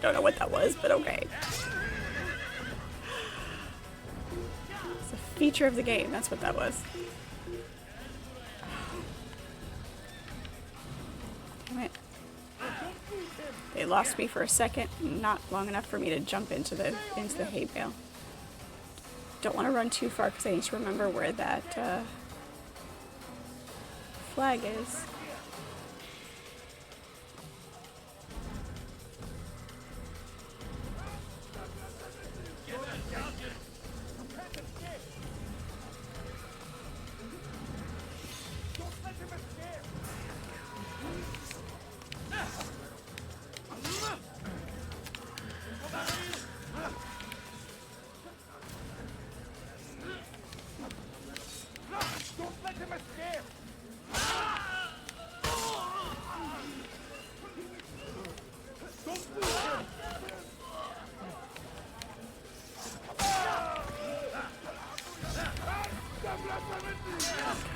don't know what that was, but okay. It's a feature of the game, that's what that was. Damn it. They lost me for a second, not long enough for me to jump into the hay bale. Don't want to run too far because I need to remember where that flag is.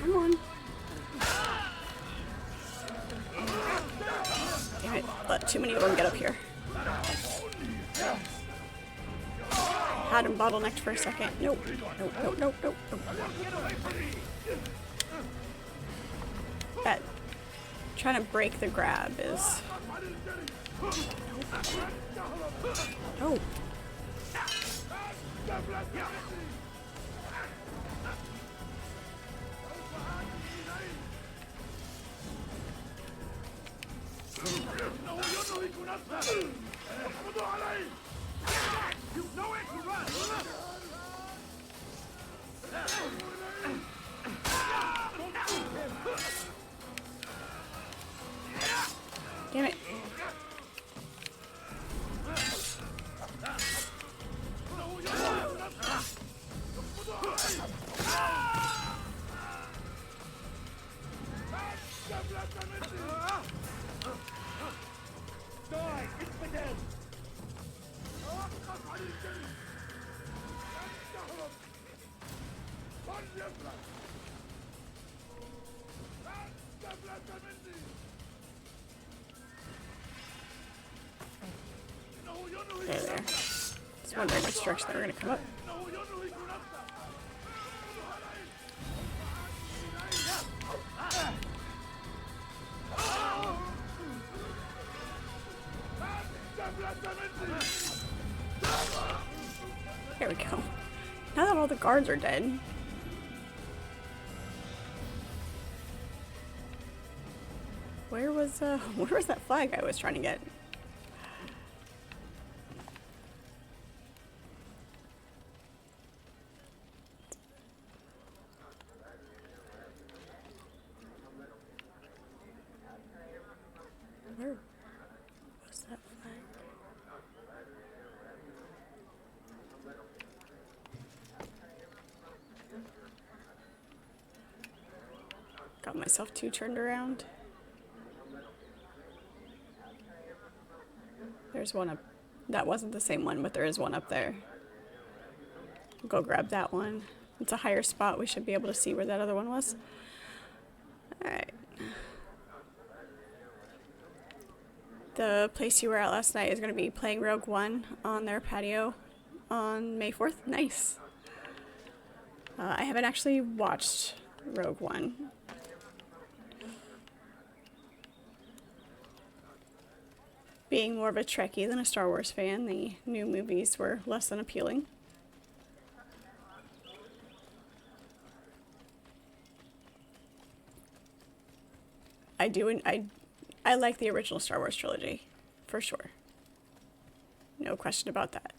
Come on. Damn it, let too many of them get up here. Had him bottlenecked for a second. Nope. Nope, nope, nope, nope, nope. That trying to break the grab is... Oh. Damn it. There. Just wondering which direction they were going to come up. There we go. Now that all the guards are dead. Where was that flag I was trying to get? Where was that flag? Got myself too turned around. There's one up. That wasn't the same one, but there is one up there. I'll go grab that one. It's a higher spot. We should be able to see where that other one was. Alright. The place you were at last night is going to be playing Rogue One on their patio on May 4th. Nice. I haven't actually watched Rogue One. Being more of a Trekkie than a Star Wars fan, the new movies were less than appealing. I like the original Star Wars trilogy, for sure. No question about that.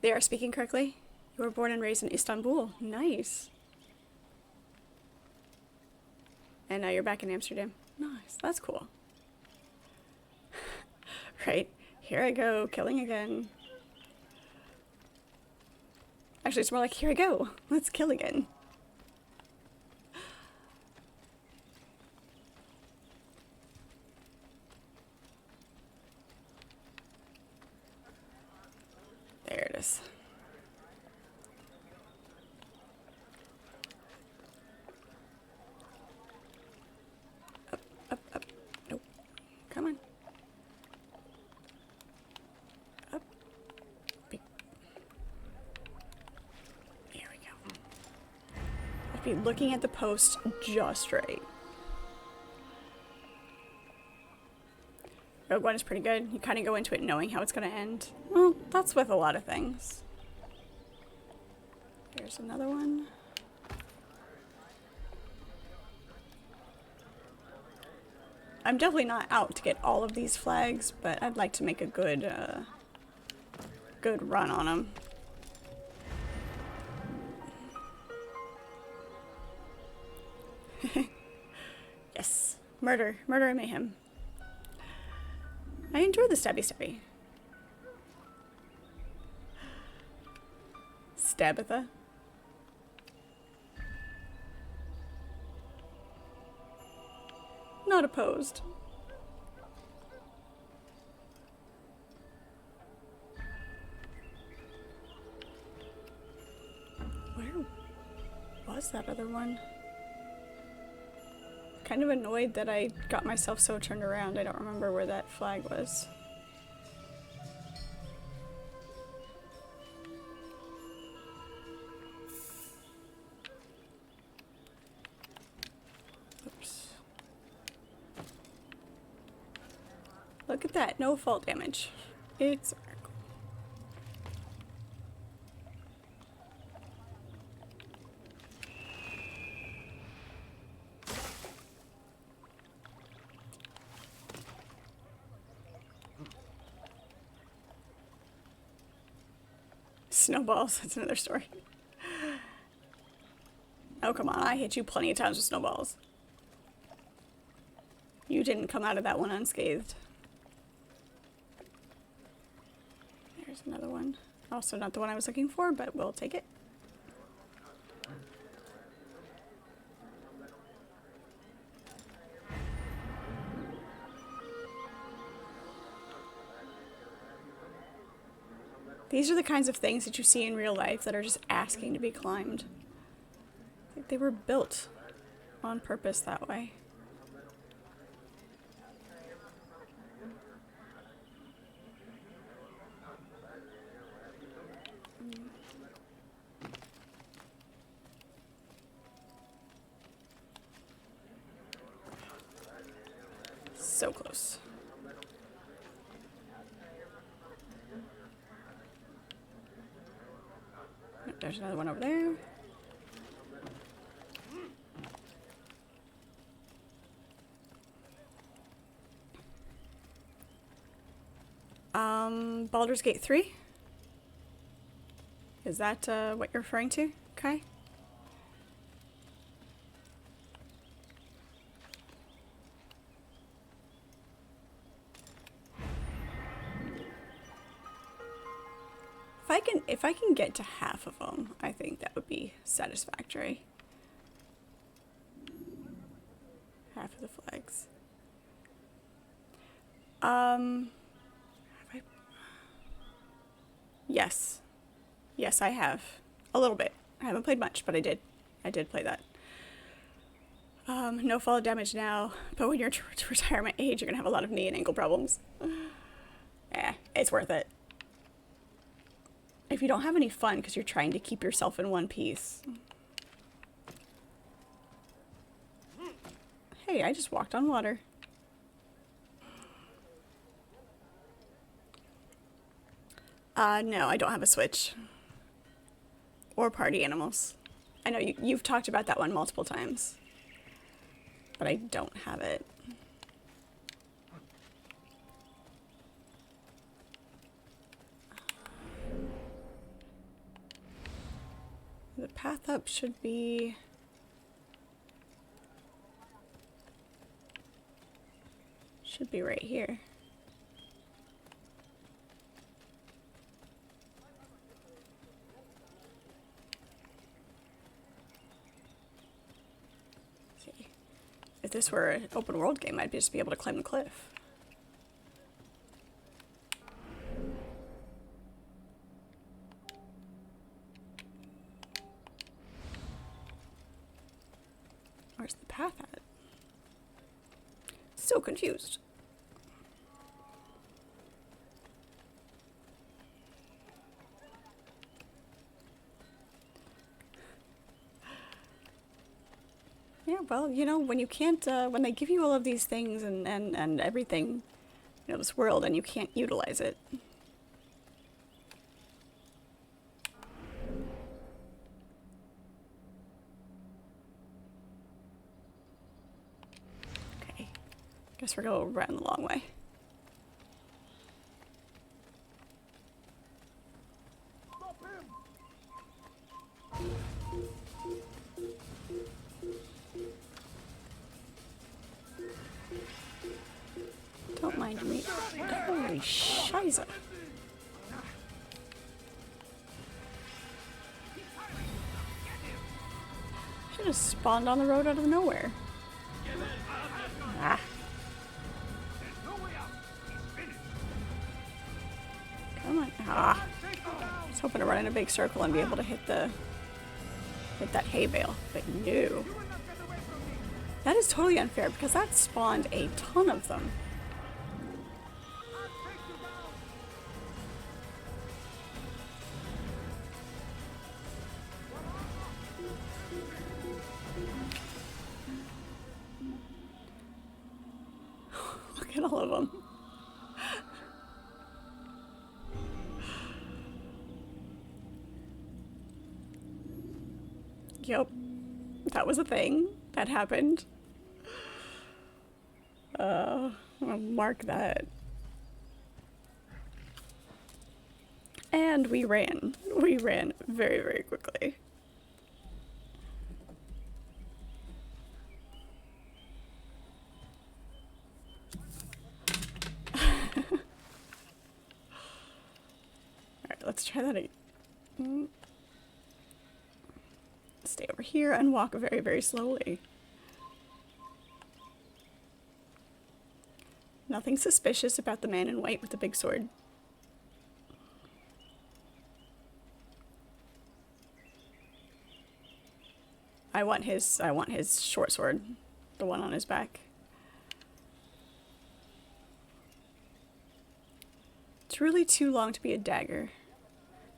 They are speaking correctly. You were born and raised in Istanbul. Nice. And now you're back in Amsterdam. Nice. That's cool. Right. Here I go, killing again. Actually, it's more like, here I go. Let's kill again. There it is. Up, up, up. Nope. actually looking at the post just right. Rogue One is pretty good. You kind of go into it knowing how it's going to end. Well, that's with a lot of things. Here's another one. I'm definitely not out to get all of these flags, but I'd like to make a good, good run on them. Yes. Murder. Murder and mayhem. I enjoy the stabby stabby. Stabitha. Not opposed. Where was that other one? Kind of annoyed that I got myself so turned around. I don't remember where that flag was. Oops. Look at that, no fall damage. It's a miracle. Snowballs, that's another story. Oh, come on, I hit you plenty of times with snowballs. You didn't come out of that one unscathed. There's another one. Also not the one I was looking for, but we'll take it. These are the kinds of things that you see in real life that are just asking to be climbed. Like they were built on purpose that way. So close. There's another one over there. Baldur's Gate 3? Is that what you're referring to, Kai? If I can get to half of them, I think that would be satisfactory. Half of the flags. Yes. Yes, I have. A little bit. I haven't played much, but I did. I did play that. No fall damage now, but when you're to retirement age, you're gonna have a lot of knee and ankle problems. It's worth it. If you don't have any fun because you're trying to keep yourself in one piece. Hey, I just walked on water. No, I don't have a Switch. Or party animals. I know you've talked about that one multiple times. But I don't have it. The path up should be... should be right here. See. If this were an open world game, I'd just be able to climb the cliff. Where's the path at? So confused. Yeah, well, you know, when you can't, when they give you all of these things and everything, you know, this world, and you can't utilize it. Okay. Guess we're going around the long way. Don't mind me. Holy shiza. Should have spawned on the road out of nowhere. Ah. Come on. Ah. I was hoping to run in a big circle and be able to hit that hay bale, but no. That is totally unfair because that spawned a ton of them. Look at all of them. Yep, that was a thing that happened. I'm gonna mark that. And we ran. We ran very, very quickly. Alright, let's try that again. Stay over here and walk very, very slowly. Nothing suspicious about the man in white with the big sword. I want his short sword, the one on his back. It's really too long to be a dagger.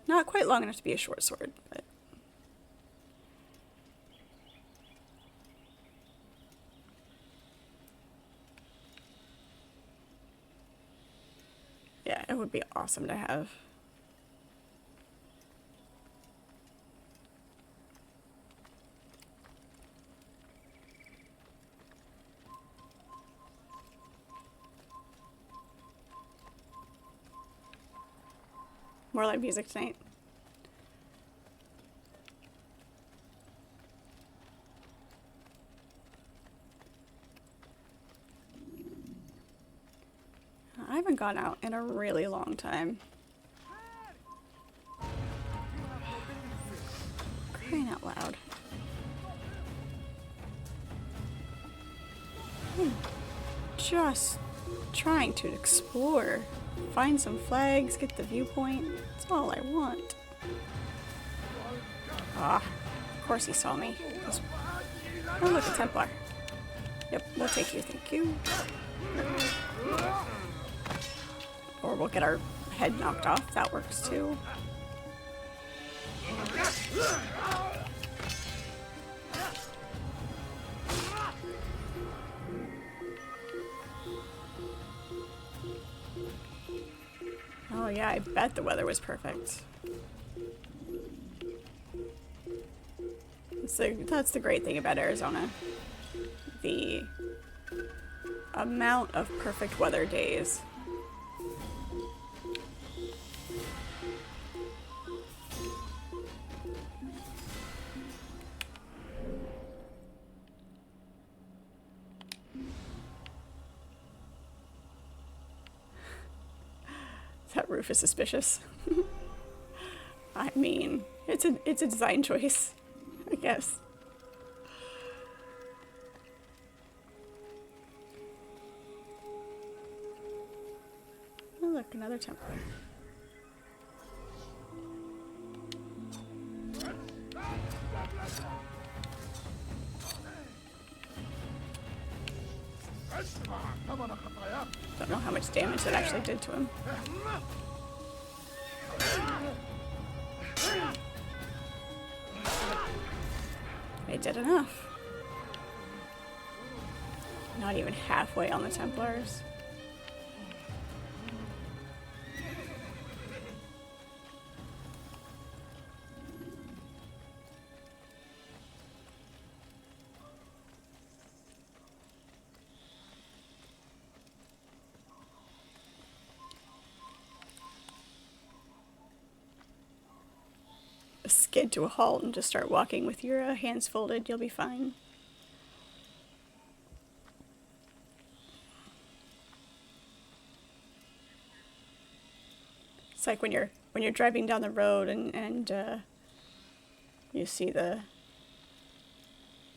Not quite long enough to be a short sword, but yeah, it would be awesome to have. More live music tonight. I haven't gone out in a really long time. Crying out loud. I'm just trying to explore. Find some flags, get the viewpoint. That's all I want. Ah, of course he saw me. Oh look, a Templar. Yep, we'll take you, thank you. Or we'll get our head knocked off, that works too. Oh yeah, I bet the weather was perfect. That's the great thing about Arizona. The amount of perfect weather days. That roof is suspicious. I mean, it's a design choice, I guess. Oh look, another Templar. Don't know how much damage it actually did to him. It did enough. Not even halfway on the Templars. Skid to a halt and just start walking with your hands folded. You'll be fine. It's like when you're driving down the road and you see the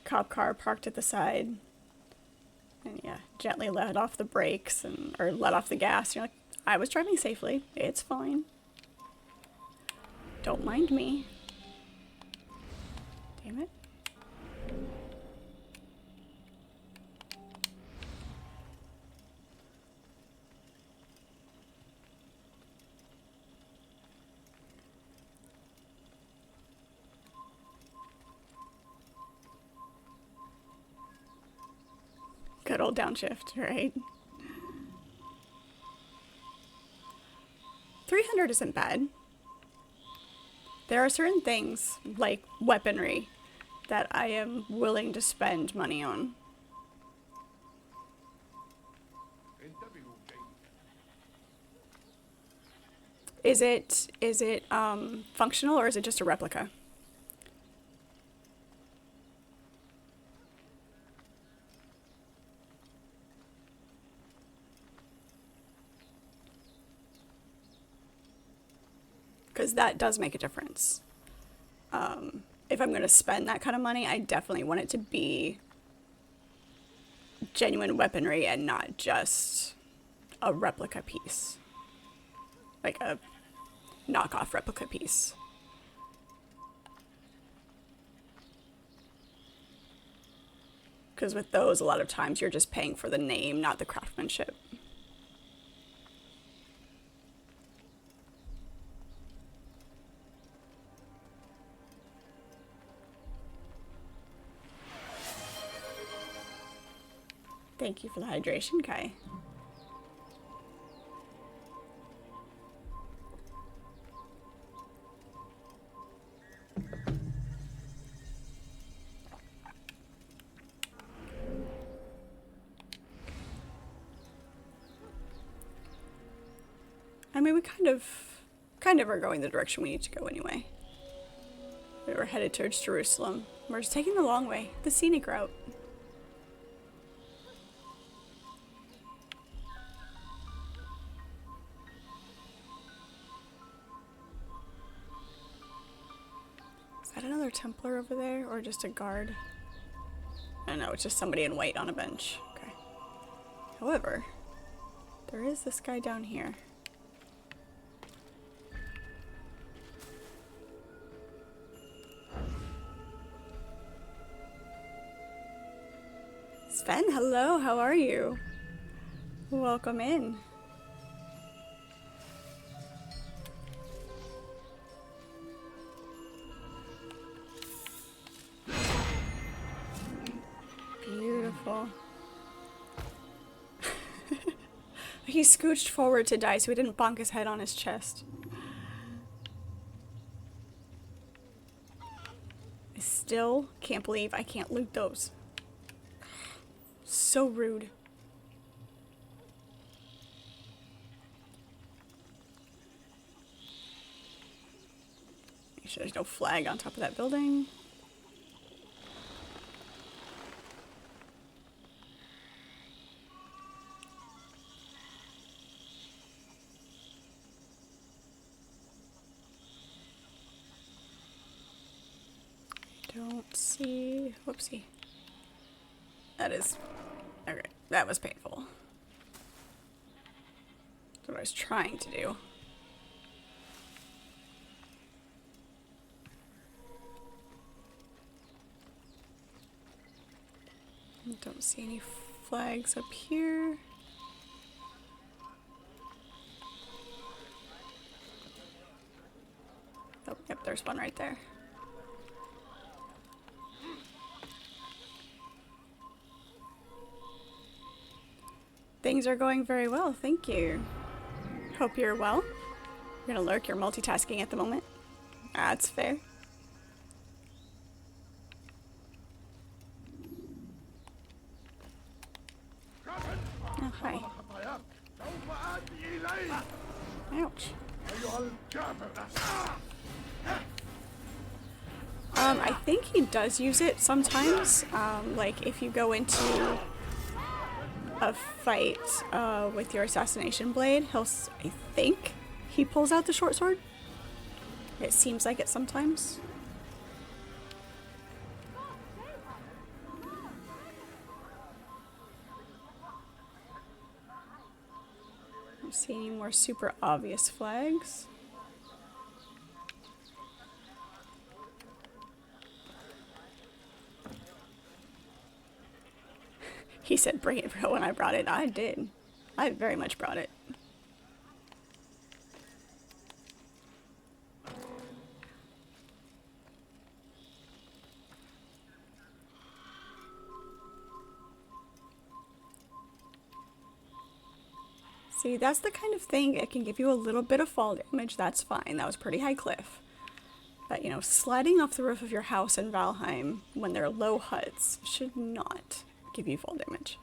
cop car parked at the side, and yeah, gently let off the brakes or let off the gas. You're like, I was driving safely. It's fine. Don't mind me. Damn it. Good old downshift, right? 300 isn't bad. There are certain things, like weaponry, that I am willing to spend money on. Is it functional, or is it just a replica? Because that does make a difference. If I'm going to spend that kind of money, I definitely want it to be genuine weaponry and not just a replica piece. Like a knockoff replica piece. Because with those, a lot of times you're just paying for the name, not the craftsmanship. Thank you for the hydration, Kai. I mean, we kind of are going the direction we need to go anyway. We were headed towards Jerusalem. We're just taking the long way, the scenic route. Is that another Templar over there, or just a guard? I don't know, it's just somebody in white on a bench. Okay. However, there is this guy down here. Sven, hello, how are you? Welcome in. Beautiful. He scooched forward to die so he didn't bonk his head on his chest. I still can't believe I can't loot those. So rude. Make sure there's no flag on top of that building. Don't see... Whoopsie. That is... Okay, that was painful. That's what I was trying to do. Don't see any flags up here. Oh, yep, there's one right there. Things are going very well, thank you. Hope you're well. You're gonna lurk, you're multitasking at the moment. That's fair. Oh, hi. Ouch. I think he does use it sometimes, like if you go into a fight with your assassination blade, I think he pulls out the short sword. It seems like it sometimes. Don't see any more super obvious flags. He said, "Bring it, bro," when I brought it. I did. I very much brought it. See, that's the kind of thing, it can give you a little bit of fall damage. That's fine. That was pretty high cliff. But, you know, sliding off the roof of your house in Valheim when they're low huts should not give you fall damage.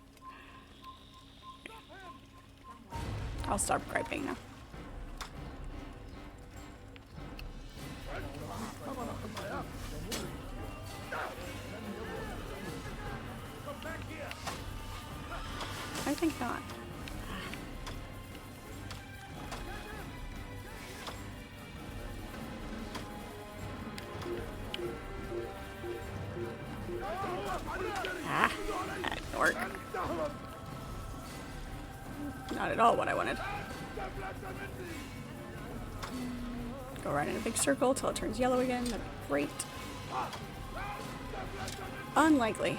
I'll stop griping now. I think not. Ah, that didn't work. Not at all what I wanted. Go right in a big circle till it turns yellow again. That'd be great. Unlikely.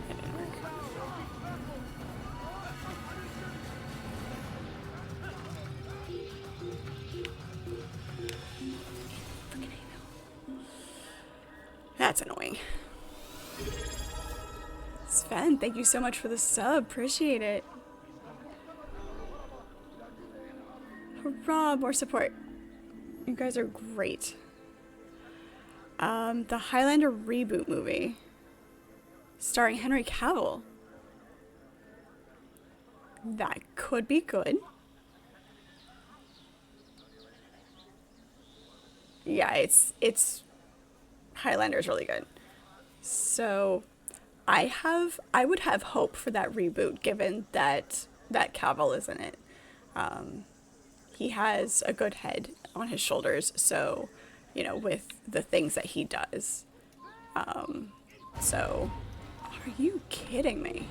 That didn't work. That's annoying. Sven, thank you so much for the sub. Appreciate it. Hurrah, more support. You guys are great. The Highlander reboot movie starring Henry Cavill. That could be good. Yeah, it's Highlander's really good. So I would have hope for that reboot given that Cavill is in it. He has a good head on his shoulders, so, you know, with the things that he does. So, are you kidding me?